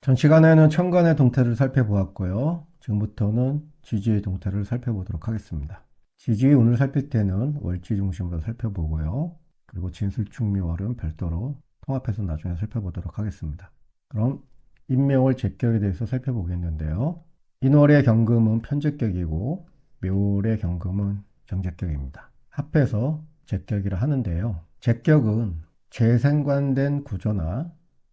전 시간에는 천간의 동태를 살펴보았고요. 지금부터는 지지의 동태를 살펴보도록 하겠습니다. 지지 운을 살필 때는 월지 중심으로 살펴보고요. 그리고 진술충묘월은 별도로 통합해서 나중에 살펴보도록 하겠습니다. 그럼 인묘월 제격에 대해서 살펴보겠는데요. 인월의 경금은 편제격이고 묘월의 경금은 정제격입니다. 합해서 제격이라 하는데요. 제격은 재생관된 구조나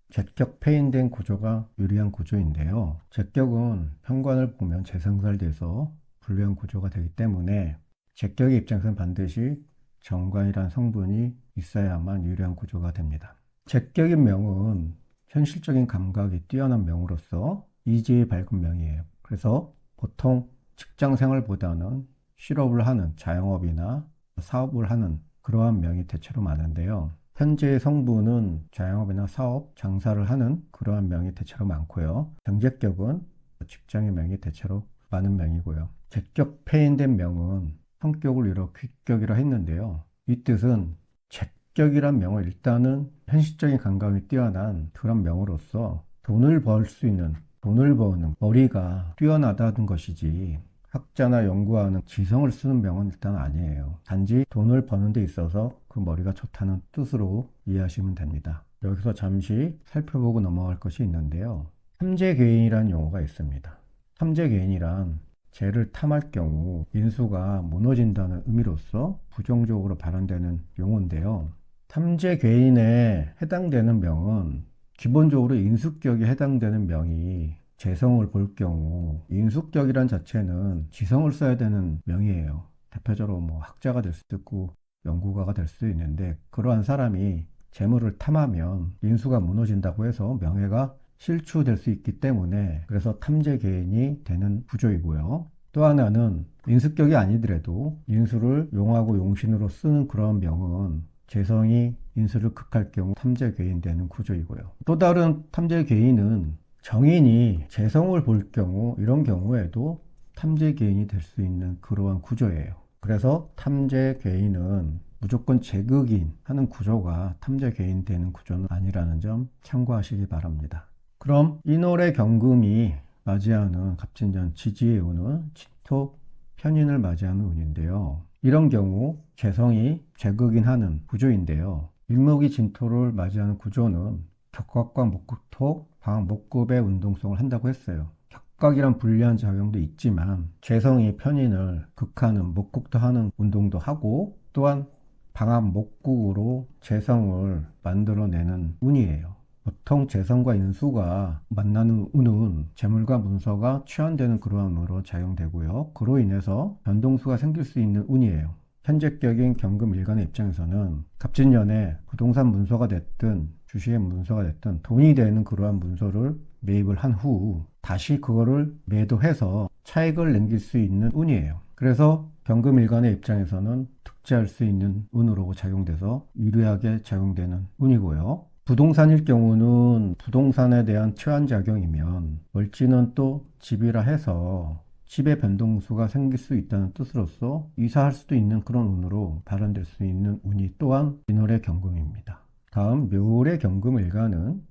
제격 패인된 구조가 유리한 구조인데요. 제격은 현관을 보면 재생살돼서 불리한 구조가 되기 때문에 제격의 입장에서는 반드시 정관이란 성분이 있어야만 유리한 구조가 됩니다. 제격인 명은 현실적인 감각이 뛰어난 명으로서 이지의 밝은 명이에요. 그래서 보통 직장 생활보다는 실업을 하는 자영업이나 사업을 하는 그러한 명이 대체로 많은데요. 현재의 성분은 자영업이나 사업, 장사를 하는 그러한 명이 대체로 많고요. 정제격은 직장의 명이 대체로 많은 명이고요. 제격 폐인된 명은 성격을 이뤄 귀격이라 했는데요. 이 뜻은 제격이란 명은 일단은 현실적인 감각이 뛰어난 그런 명으로서 돈을 벌 수 있는, 돈을 버는 머리가 뛰어나다는 것이지 학자나 연구하는 지성을 쓰는 명은 일단 아니에요. 단지 돈을 버는 데 있어서 그 머리가 좋다는 뜻으로 이해하시면 됩니다. 여기서 잠시 살펴보고 넘어갈 것이 있는데요. 탐재괴인이라는 용어가 있습니다. 탐재괴인이란 재를 탐할 경우 인수가 무너진다는 의미로서 부정적으로 발언되는 용어인데요. 탐재괴인에 해당되는 명은 기본적으로 인수격에 해당되는 명이 재성을 볼 경우 인수격이란 자체는 지성을 써야 되는 명이에요. 대표적으로 뭐 학자가 될 수도 있고 연구가가 될 수도 있는데 그러한 사람이 재물을 탐하면 인수가 무너진다고 해서 명예가 실추될 수 있기 때문에 그래서 탐재개인이 되는 구조이고요. 또 하나는 인수격이 아니더라도 인수를 용하고 용신으로 쓰는 그런 명은 재성이 인수를 극할 경우 탐재개인 되는 구조이고요. 또 다른 탐재개인은 정인이 재성을 볼 경우 이런 경우에도 탐재개인이 될 수 있는 그러한 구조예요. 그래서 탐재개인은 무조건 제극인 하는 구조가 탐재개인 되는 구조는 아니라는 점 참고하시기 바랍니다. 그럼 인월의 경금이 맞이하는 갑진년 지지의 운은 진토 편인을 맞이하는 운인데요. 이런 경우 재성이 제극인 하는 구조인데요. 일목이 진토를 맞이하는 구조는 격각과 목극토, 방, 목급의 운동성을 한다고 했어요. 격각이란 불리한 작용도 있지만 재성이 편인을 극하는 목극도 하는 운동도 하고 또한 방합 목극으로 재성을 만들어내는 운이에요. 보통 재성과 인수가 만나는 운은 재물과 문서가 취한되는 그러한 운으로 작용되고요. 그로 인해서 변동수가 생길 수 있는 운이에요. 현재격인 경금일간의 입장에서는 갑진년에 부동산 문서가 됐든 주식의 문서가 됐든 돈이 되는 그러한 문서를 매입을 한 후 다시 그거를 매도해서 차익을 남길 수 있는 운이에요. 그래서 경금일간의 입장에서는 득지할 수 있는 운으로 작용돼서 유리하게 작용되는 운이고요. 부동산일 경우는 부동산에 대한 최한작용이면 월지는 또 집이라 해서 집의 변동수가 생길 수 있다는 뜻으로서 이사할 수도 있는 그런 운으로 발현될 수 있는 운이 또한 인월의 경금입니다. 다음 묘월의 경금일간은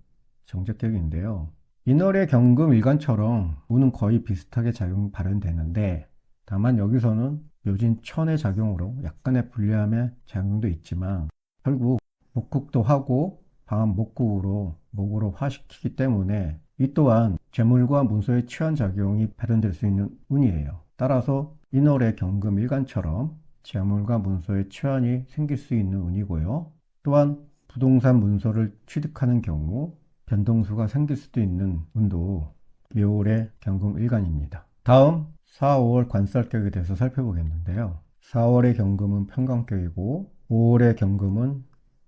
정제격인데요. 인월의 경금일간처럼 운은 거의 비슷하게 작용 발현되는데 다만 여기서는 묘진 천의 작용으로 약간의 불리함의 작용도 있지만 결국 목국도 하고 방한 목국으로 목으로 화시키기 때문에 이 또한 재물과 문서의 취한 작용이 발현될 수 있는 운이에요. 따라서 인월의 경금 일간처럼 재물과 문서의 취한이 생길 수 있는 운이고요. 또한 부동산 문서를 취득하는 경우 변동수가 생길 수도 있는 운도 묘월의 경금 일간입니다. 다음 4, 5월 관살격에 대해서 살펴보겠는데요. 4월의 경금은 편관격이고 5월의 경금은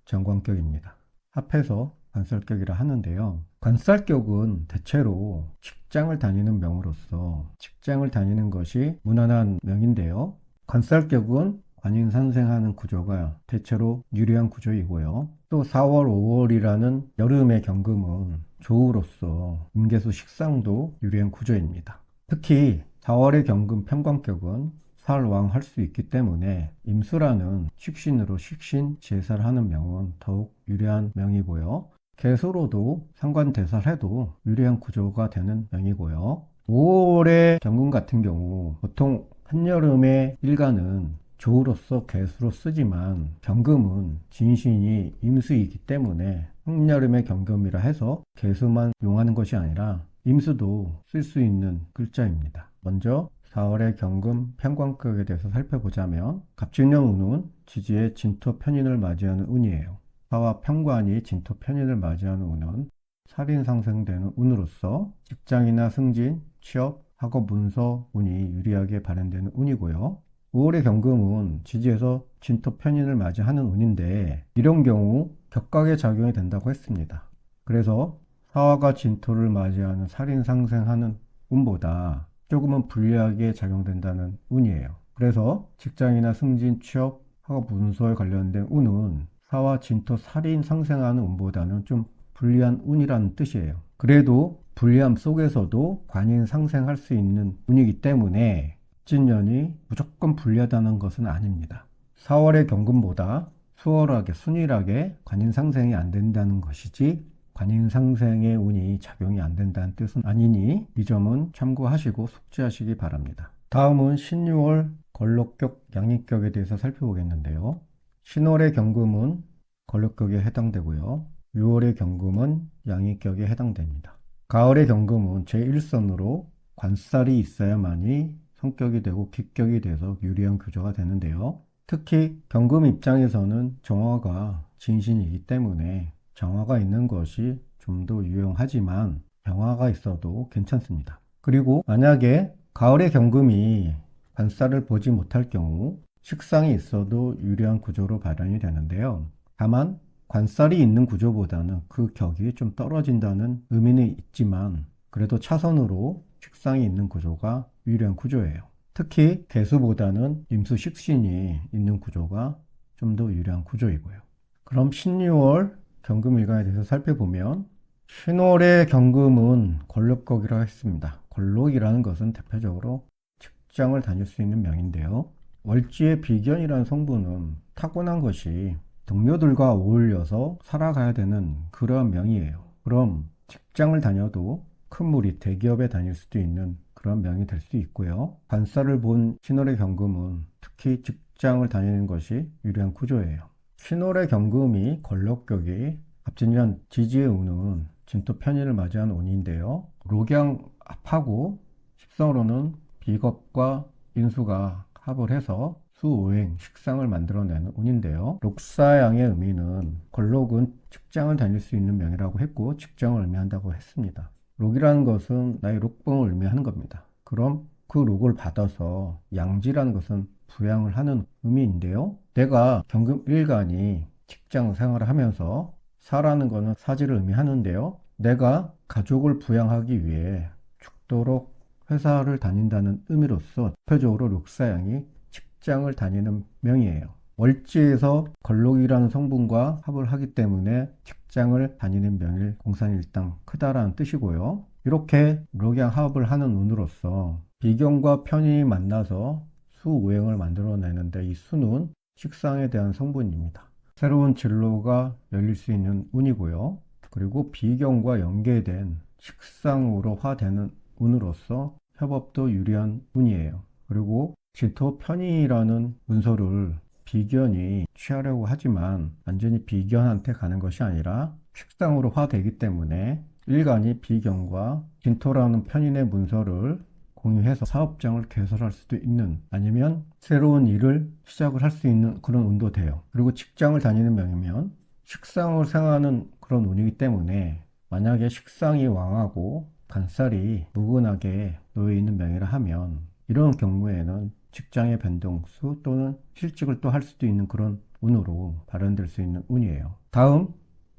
정관격입니다. 합해서 관살격이라 하는데요. 관살격은 대체로 직장을 다니는 명으로서 직장을 다니는 것이 무난한 명인데요. 관살격은 관인산생하는 구조가 대체로 유리한 구조이고요. 또 4월, 5월이라는 여름의 경금은 조우로서 임계수 식상도 유리한 구조입니다. 특히 4월의 경금 편관격은 살왕할 수 있기 때문에 임수라는 식신으로 식신 제사를 하는 명은 더욱 유리한 명이고요. 개수로도 상관대설해도 유리한 구조가 되는 명이고요. 5월의 경금 같은 경우 보통 한여름의 일간은 조우로서 개수로 쓰지만 경금은 진신이 임수이기 때문에 한여름의 경금이라 해서 개수만 이용하는 것이 아니라 임수도 쓸 수 있는 글자입니다. 먼저 4월의 경금 편관격에 대해서 살펴보자면 갑진년 운은 지지의 진토 편인을 맞이하는 운이에요. 사와 편관이 진토 편인을 맞이하는 운은 살인 상생되는 운으로서 직장이나 승진, 취업, 학업 문서 운이 유리하게 발현되는 운이고요. 5월의 경금은 지지에서 진토 편인을 맞이하는 운인데 이런 경우 격각의 작용이 된다고 했습니다. 그래서 사화가 진토를 맞이하는 살인 상생하는 운보다 조금은 불리하게 작용된다는 운이에요. 그래서 직장이나 승진, 취업, 학업 문서에 관련된 운은 사화 진토 살인 상생하는 운보다는 좀 불리한 운이라는 뜻이에요. 그래도 불리함 속에서도 관인 상생할 수 있는 운이기 때문에 갑진년이 무조건 불리하다는 것은 아닙니다. 4월의 경금보다 수월하게 순일하게 관인 상생이 안 된다는 것이지 관인 상생의 운이 작용이 안 된다는 뜻은 아니니 이 점은 참고하시고 숙지하시기 바랍니다. 다음은 신유월 걸록격 양익격에 대해서 살펴보겠는데요. 신월의 경금은 걸록격에 해당되고요. 6월의 경금은 양익격에 해당됩니다. 가을의 경금은 제1선으로 관살이 있어야만이 성격이 되고 기격이 돼서 유리한 구조가 되는데요. 특히 경금 입장에서는 정화가 진신이기 때문에 정화가 있는 것이 좀 더 유용하지만 병화가 있어도 괜찮습니다. 그리고 만약에 가을의 경금이 관살을 보지 못할 경우 식상이 있어도 유리한 구조로 발현이 되는데요. 다만 관살이 있는 구조보다는 그 격이 좀 떨어진다는 의미는 있지만 그래도 차선으로 식상이 있는 구조가 유리한 구조예요. 특히 개수보다는 임수 식신이 있는 구조가 좀 더 유리한 구조이고요. 그럼 신유월 경금일간에 대해서 살펴보면 신월의 경금은 걸록격이라고 했습니다. 걸록이라는 것은 대표적으로 직장을 다닐 수 있는 명인데요. 월지의 비견이라는 성분은 타고난 것이 동료들과 어울려서 살아가야 되는 그러한 명이에요. 그럼 직장을 다녀도 큰 무리 대기업에 다닐 수도 있는 그런 명이 될 수 있고요. 관살을 본 신월의 경금은 특히 직장을 다니는 것이 유리한 구조예요. 신월의 경금이 걸록격이 갑진년 지지의 운은 진토 편인을 맞이한 운인데요. 록양 합하고 십성으로는 비겁과 인수가 합을 해서 수오행 식상을 만들어내는 운인데요. 록사양의 의미는 걸록은 직장을 다닐 수 있는 명이라고 했고 직장을 의미한다고 했습니다. 록이라는 것은 나의 록봉을 의미하는 겁니다. 그럼 그 록을 받아서 양지라는 것은 부양을 하는 의미인데요. 내가 경금 일간이 직장 생활을 하면서 사라는 것은 사지를 의미하는데요. 내가 가족을 부양하기 위해 죽도록 회사를 다닌다는 의미로서 대표적으로 록사양이 직장을 다니는 명이에요. 월지에서 걸록이라는 성분과 합을 하기 때문에 직장을 다니는 명일 공산일당 크다라는 뜻이고요. 이렇게 록양 합을 하는 운으로서 비경과 편이 만나서 수오행을 만들어내는데 이 수는 식상에 대한 성분입니다. 새로운 진로가 열릴 수 있는 운이고요. 그리고 비경과 연계된 식상으로 화되는 운으로서 협업도 유리한 운이에요. 그리고 진토 편이라는 문서를 비견이 취하려고 하지만 완전히 비견한테 가는 것이 아니라 식상으로 화되기 때문에 일간이 비견과 진토라는 편인의 문서를 공유해서 사업장을 개설할 수도 있는 아니면 새로운 일을 시작을 할 수 있는 그런 운도 돼요. 그리고 직장을 다니는 명이면 식상을 생하는 그런 운이기 때문에 만약에 식상이 왕하고 관살이 무근하게 놓여 있는 명이라 하면 이런 경우에는 직장의 변동수 또는 실직을 또 할 수도 있는 그런 운으로 발현될 수 있는 운이에요. 다음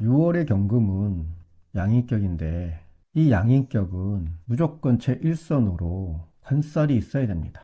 6월의 경금은 양인격인데 이 양인격은 무조건 제1선으로 관살이 있어야 됩니다.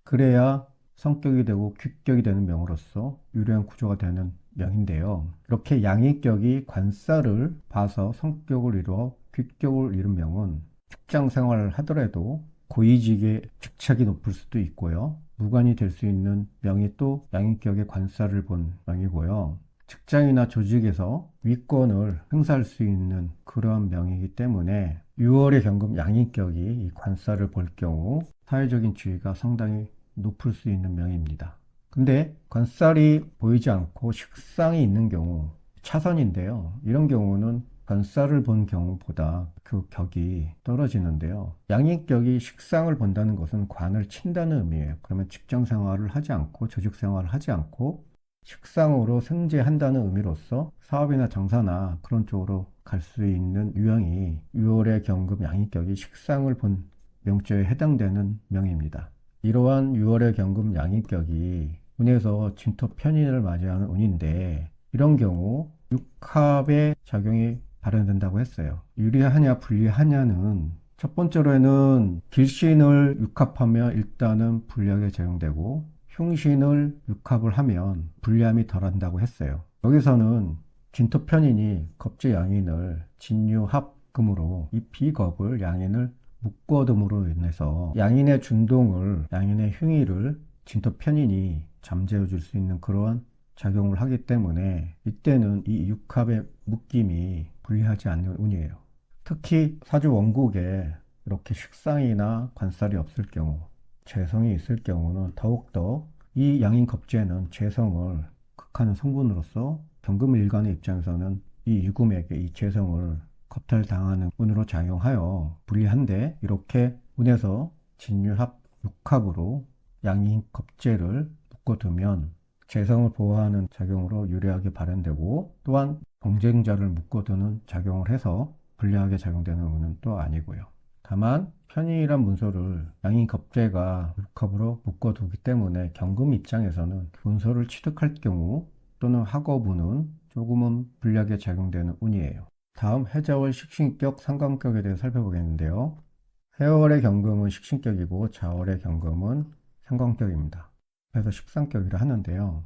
그래야 성격이 되고 규격이 되는 명으로서 유리한 구조가 되는 명인데요. 이렇게 양인격이 관살을 봐서 성격을 이루어 규격을 이룬 명은 직장 생활을 하더라도 고위직의 직책이 높을 수도 있고요. 무관이 될 수 있는 명이 또 양인격의 관살을 본 명이고요. 직장이나 조직에서 위권을 행사할 수 있는 그러한 명이기 때문에 6월의 경금 양인격이 이 관살을 볼 경우 사회적인 지위가 상당히 높을 수 있는 명입니다. 근데 관살이 보이지 않고 식상이 있는 경우 차선인데요. 이런 경우는 관살을 본 경우보다 그 격이 떨어지는데요. 양인격이 식상을 본다는 것은 관을 친다는 의미예요. 그러면 직장 생활을 하지 않고 조직 생활을 하지 않고 식상으로 생재한다는 의미로서 사업이나 장사나 그런 쪽으로 갈 수 있는 유형이 6월의 경금 양인격이 식상을 본 명조에 해당되는 명입니다. 이러한 6월의 경금 양인격이 운에서 진토 편인을 맞이하는 운인데 이런 경우 육합의 작용이 발현된다고 했어요. 유리하냐 불리하냐는 첫 번째로는 길신을 육합하면 일단은 불리하게 작용되고 흉신을 육합을 하면 불리함이 덜한다고 했어요. 여기서는 진토 편인이 겁재 양인을 진유합금으로 이 비겁을 양인을 묶어둠으로 인해서 양인의 준동을 양인의 흉의를 진토 편인이 잠재워 줄 수 있는 그러한 작용을 하기 때문에 이때는 이 육합의 묶임이 불리하지 않는 운이에요. 특히 사주 원국에 이렇게 식상이나 관살이 없을 경우 재성이 있을 경우는 더욱더 이 양인 겁재는 재성을 극하는 성분으로서 경금일간의 입장에서는 이 유금에게 이 재성을 겁탈당하는 운으로 작용하여 불리한데 이렇게 운에서 진유합 육합으로 양인 겁재를 묶어두면 재성을 보호하는 작용으로 유리하게 발현되고 또한 경쟁자를 묶어두는 작용을 해서 불리하게 작용되는 운은 또 아니고요. 다만 편인이란 문서를 양인 겁재가 육합으로 묶어두기 때문에 경금 입장에서는 문서를 취득할 경우 또는 학업운은 조금은 불리하게 작용되는 운이에요. 다음 해자월 식신격 상관격에 대해 살펴보겠는데요. 해월의 경금은 식신격이고 자월의 경금은 상관격입니다. 그래서 식상격이라 하는데요.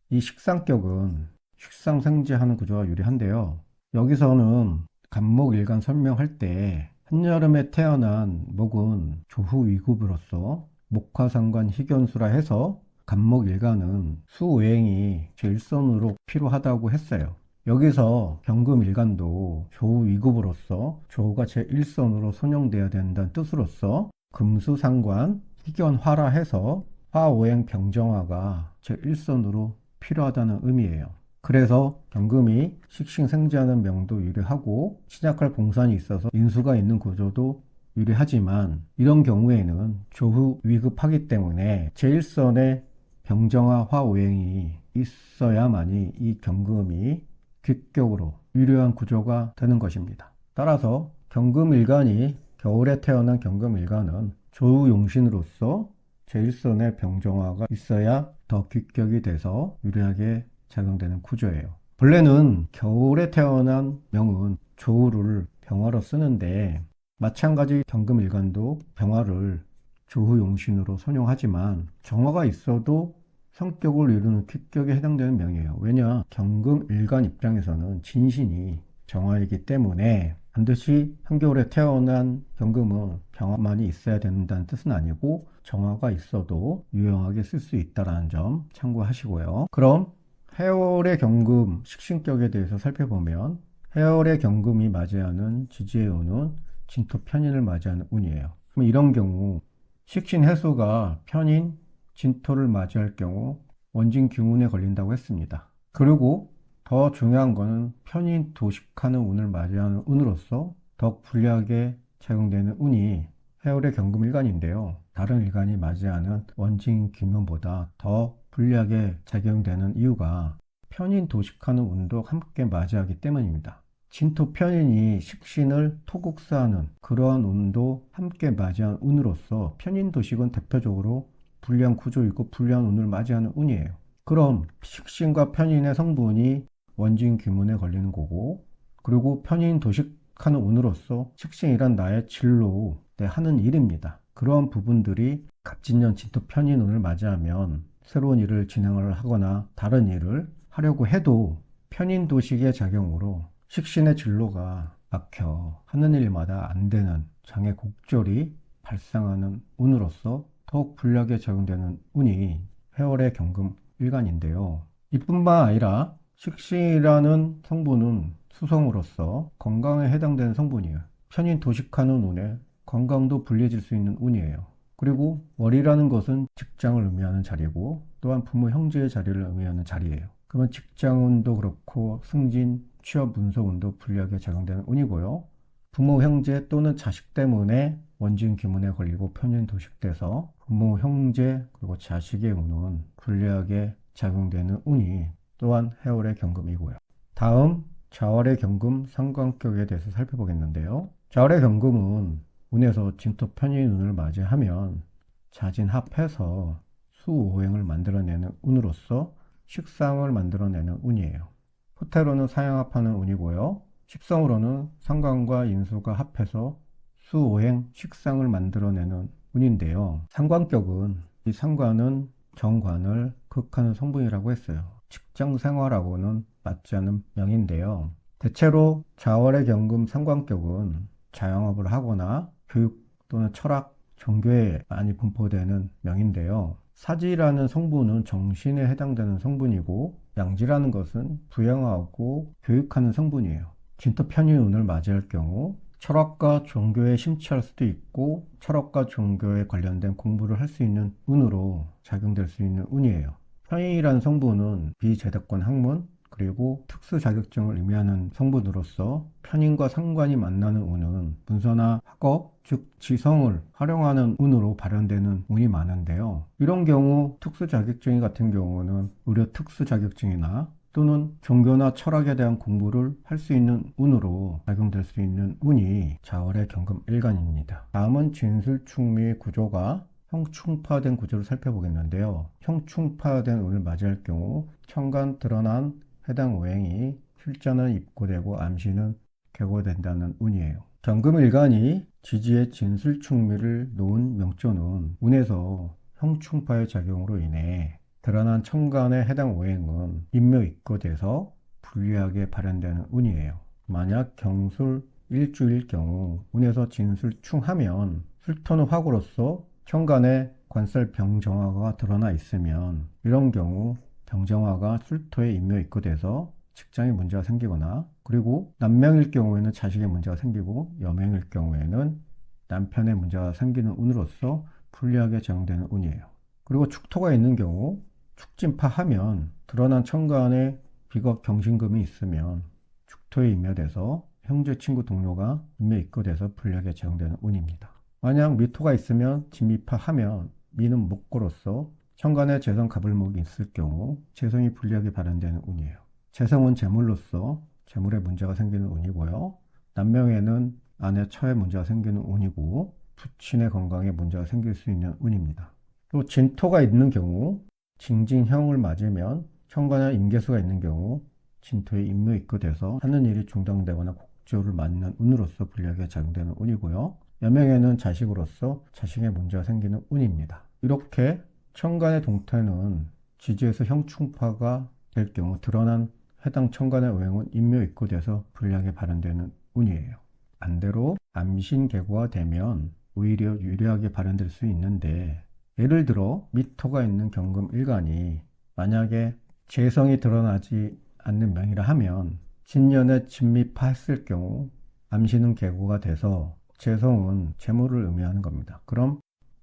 이 식상격은 식상생재하는 구조가 유리한데요. 여기서는 간목일간 설명할 때 한여름에 태어난 목은 조후위급으로서 목화상관 희견수라 해서 간목일간은 수오행이 제1선으로 필요하다고 했어요. 여기서 경금일간도 조후위급으로서 조후가 제1선으로 선용되어야 된다는 뜻으로서 금수상관 희견화라 해서 화오행 병정화가 제1선으로 필요하다는 의미예요. 그래서 경금이 식신생재하는 명도 유리하고 신약할 공산이 있어서 인수가 있는 구조도 유리하지만 이런 경우에는 조후 위급하기 때문에 제1선에 병정화 화오행이 있어야만이 이 경금이 귀격으로 유리한 구조가 되는 것입니다. 따라서 경금일간이 겨울에 태어난 경금일간은 조후용신으로서 제1선의 병정화가 있어야 더 귀격이 돼서 유리하게 작용되는 구조예요. 본래는 겨울에 태어난 명은 조후를 병화로 쓰는데 마찬가지 경금일간도 병화를 조후용신으로 선용하지만 정화가 있어도 성격을 이루는 퀴격에 해당되는 명이에요. 왜냐? 경금일간 입장에서는 진신이 정화이기 때문에 반드시 한겨울에 태어난 경금은 병화만이 있어야 된다는 뜻은 아니고 정화가 있어도 유용하게 쓸 수 있다는 점 참고하시고요. 그럼 해월의 경금 식신격에 대해서 살펴보면 해월의 경금이 맞이하는 지지의 운은 진토 편인을 맞이하는 운이에요. 그럼 이런 경우 식신해수가 편인 진토를 맞이할 경우 원진 기운에 걸린다고 했습니다. 그리고 더 중요한 것은 편인 도식하는 운을 맞이하는 운으로서 더욱 불리하게 작용되는 운이 해월의 경금일간인데요. 다른 일간이 맞이하는 원진 기운보다 더 불리하게 작용되는 이유가 편인 도식하는 운도 함께 맞이하기 때문입니다. 진토 편인이 식신을 토국사하는 그러한 운도 함께 맞이한 운으로서 편인 도식은 대표적으로 불리한 구조이고 불리한 운을 맞이하는 운이에요. 그럼 식신과 편인의 성분이 원진 귀문에 걸리는 거고 그리고 편인 도식하는 운으로서 식신이란 나의 진로 내 하는 일입니다. 그러한 부분들이 갑진년 진토 편인 운을 맞이하면 새로운 일을 진행을 하거나 다른 일을 하려고 해도 편인 도식의 작용으로 식신의 진로가 막혀 하는 일마다 안 되는 장애 곡절이 발생하는 운으로서 더욱 불리하게 작용되는 운이 해월의 경금 일간인데요. 이뿐만 아니라 식신이라는 성분은 수성으로서 건강에 해당되는 성분이에요. 편인 도식하는 운에 건강도 불리해질 수 있는 운이에요. 그리고 월이라는 것은 직장을 의미하는 자리고 또한 부모 형제의 자리를 의미하는 자리예요. 그러면 직장운도 그렇고 승진, 취업, 문서운도 불리하게 작용되는 운이고요. 부모 형제 또는 자식 때문에 원진 기문에 걸리고 편인 도식돼서 부모 형제 그리고 자식의 운은 불리하게 작용되는 운이 또한 해월의 경금이고요. 다음 자월의 경금 상관격에 대해서 살펴보겠는데요. 자월의 경금은 운에서 진토 편인 운을 맞이하면 자진합해서 수오행을 만들어내는 운으로서 식상을 만들어내는 운이에요. 호태로는 사양합하는 운이고요. 식성으로는 상관과 인수가 합해서 수오행 식상을 만들어내는 운인데요. 상관격은 이 상관은 정관을 극하는 성분이라고 했어요. 직장 생활하고는 맞지 않는 명인데요. 대체로 자월의 경금 상관격은 자영업을 하거나 교육 또는 철학, 종교에 많이 분포되는 명인데요. 사지라는 성분은 정신에 해당되는 성분이고 양지라는 것은 부양하고 교육하는 성분이에요. 진토 편인운을 맞이할 경우 철학과 종교에 심취할 수도 있고 철학과 종교에 관련된 공부를 할 수 있는 운으로 작용될 수 있는 운이에요. 편인이라는 성분은 비재대권 학문 그리고 특수 자격증을 의미하는 성분으로서 편인과 상관이 만나는 운은 문서나 학업, 즉 지성을 활용하는 운으로 발현되는 운이 많은데요. 이런 경우 특수 자격증 같은 경우는 의료 특수 자격증이나 또는 종교나 철학에 대한 공부를 할 수 있는 운으로 작용될 수 있는 운이 자월의 경금 일간입니다. 다음은 진술충미의 구조가 형충파된 구조를 살펴보겠는데요. 형충파된 운을 맞이할 경우 천간 드러난 해당 오행이 실전은 입고되고 암시는 객고된다는 운이에요. 경금일간이 지지의 진술충미를 놓은 명조는 운에서 형충파의 작용으로 인해 드러난 천간의 해당 오행은 인묘입고돼서 불리하게 발현되는 운이에요. 만약 경술 일주일 경우 운에서 진술충하면 술토는 화구로서 천간에 관살 병정화가 드러나 있으면 이런 경우 병정화가 술토에 인묘입고돼서 직장에 문제가 생기거나 그리고 남명일 경우에는 자식의 문제가 생기고 여명일 경우에는 남편의 문제가 생기는 운으로서 불리하게 작용되는 운이에요. 그리고 축토가 있는 경우 축진파하면 드러난 천간에 비겁 경신금이 있으면 축토에 인묘돼서 형제, 친구, 동료가 인묘입고돼서 불리하게 작용되는 운입니다. 만약 미토가 있으면 진미파하면 미는 목고로서 천간에 재성 갑을목이 있을 경우 재성이 불리하게 발현되는 운이에요. 재성은 재물로서 재물에 문제가 생기는 운이고요. 남명에는 아내 처에 문제가 생기는 운이고 부친의 건강에 문제가 생길 수 있는 운입니다. 또 진토가 있는 경우 징진형을 맞으면 천간에 임계수가 있는 경우 진토에 인묘입고돼서 하는 일이 중단되거나 곡조를 맞는 운으로서 불리하게 작용되는 운이고요. 여명에는 자식으로서 자식의 문제가 생기는 운입니다. 이렇게 천간의 동태는 지지에서 형충파가 될 경우 드러난 해당 천간의 오행은 인묘입고돼서 불리하게 발현되는 운이에요. 반대로 암신계고가 되면 오히려 유리하게 발현될 수 있는데 예를 들어 미토가 있는 경금 일간이 만약에 재성이 드러나지 않는 명이라 하면 진년에 진미파했을 경우 암신은 계고가 돼서 재성은 재물을 의미하는 겁니다. 그럼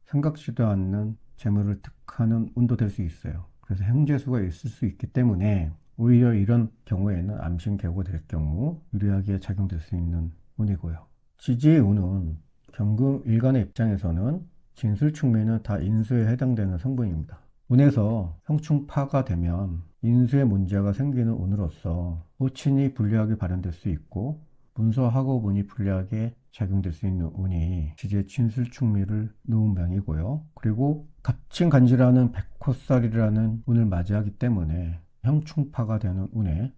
생각지도 않는 재물을 득하는 운도 될 수 있어요. 그래서 형제수가 있을 수 있기 때문에 오히려 이런 경우에는 암신계고가 될 경우 유리하게 작용될 수 있는 운이고요. 지지의 운은 경금 일간의 입장에서는 진술충미는 다 인수에 해당되는 성분입니다. 운에서 형충파가 되면 인수에 문제가 생기는 운으로서 호친이 불리하게 발현될 수 있고 문서학업 운이 불리하게 작용될 수 있는 운이 지지의 진술충미를 놓은 명이고요. 그리고 갑진간지라는 백호살이라는 운을 맞이하기 때문에 형충파가 되는 운에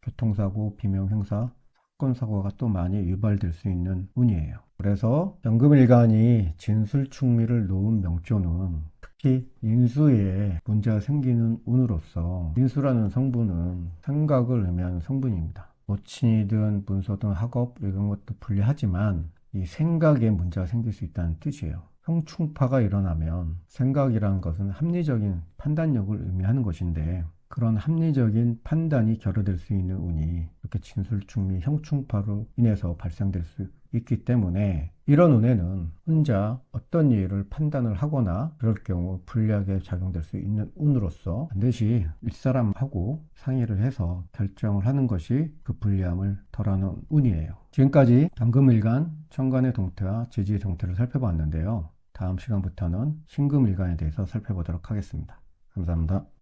교통사고, 비명행사, 사건사고가 또 많이 유발될 수 있는 운이에요. 그래서 경금일간이 진술충미를 놓은 명조는 특히 인수에 문제가 생기는 운으로서 인수라는 성분은 생각을 의미하는 성분입니다. 모친이든 문서든 학업 이런 것도 불리하지만 이 생각에 문제가 생길 수 있다는 뜻이에요. 형충파가 일어나면 생각이라는 것은 합리적인 판단력을 의미하는 것인데 그런 합리적인 판단이 결여될 수 있는 운이 이렇게 진술충미 형충파로 인해서 발생될 수 있기 때문에 이런 운에는 혼자 어떤 일을 판단을 하거나 그럴 경우 불리하게 작용될 수 있는 운으로서 반드시 윗사람하고 상의를 해서 결정을 하는 것이 그 불리함을 덜하는 운이에요. 지금까지 당금일간, 천간의 동태와 지지의 동태를 살펴봤는데요. 다음 시간부터는 신금일간에 대해서 살펴보도록 하겠습니다. 감사합니다.